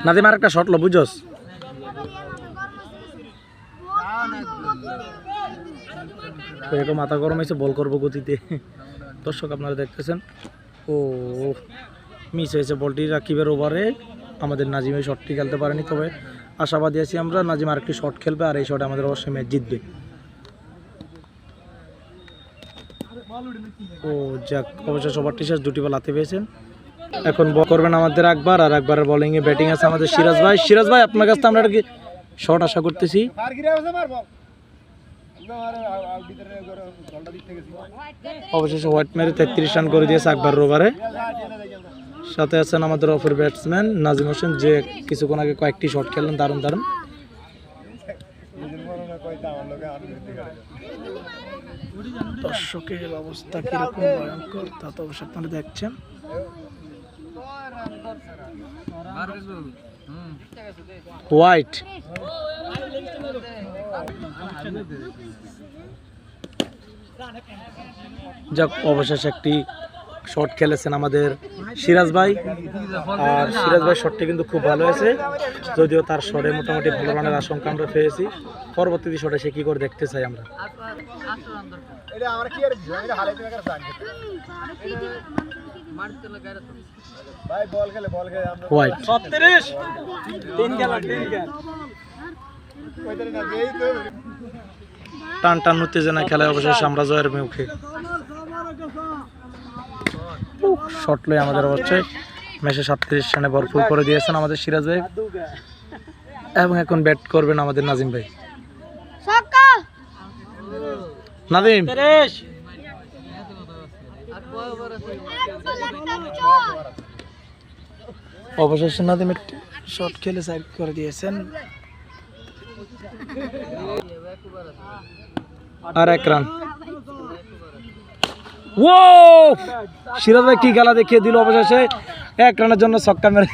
নাদিম আর একটা শট লো বুঝছস একটু মাথা গরম হয়েছে বল করবো গতিতে দর্শক আপনারা দেখতেছেন ও মিস হয়েছে বলটি রাকিবের ওভারে আমাদের নাজিম এই শটটি খেলতে পারেনি তবে আশাবাদী আছি আমরা নাজিম আরেকটি শট খেলবে আর এই শটে আমাদের অবশ্যই ম্যাচ জিতবে ও যাক অবশ্যই ওভারটি শেষ দুটি বল হাতে পেয়েছেন এখন বল করবেন আমাদের আকবর আর আকবরের বোলিংয়ে ব্যাটিং আছে আমাদের সিরাজ ভাই আপনার কাছে আমরা একটা শট আশা করতেছি অবশেষে হোয়াইট মেরে 33 রান করে দিয়েছে আকবরের ওভারে সাথে আছেন আমাদের অফার ব্যাটসম্যান নাজিম হোসেন যে কিছুক্ষণ আগে কয়েকটি শট খেললেন দারুণ দারুণ দর্শকের অবস্থা কিরকম ভয়ঙ্কর তা তো অবশ্যই আপনারা দেখছেন হোয়াইট যাক অবশেষে একটি শট খেলেছেন আমাদের সিরাজ ভাই আর সিরাজ ভাই শটটি কিন্তু খুব ভালো হয়েছে যদিও তার শটে মোটামুটি ভালো রানের আশঙ্কা আমরা পেয়েছি পরবর্তী শটে সে কি করে দেখতে চাই আমরা হোয়াইট টান টান উত্তেজনা খেলায় অবশেষে আমরা জয়ের মুখে শট লয়ে আমাদের অবশ্যই ম্যাচে 37 রানে ভরপুর করে দিয়েছেন আমাদের সিরাজ ভাই এবং এখন ব্যাট করবেন আমাদের নাজিম ভাই নাদিম অবশেষে নাদিম একটি শট খেলে সাইড করে দিয়েছেন আর এক রান ও সিরাজ ভাই কি খেলা দেখিয়ে দিল অবশেষে এক রানের জন্য ছক্কা মেরে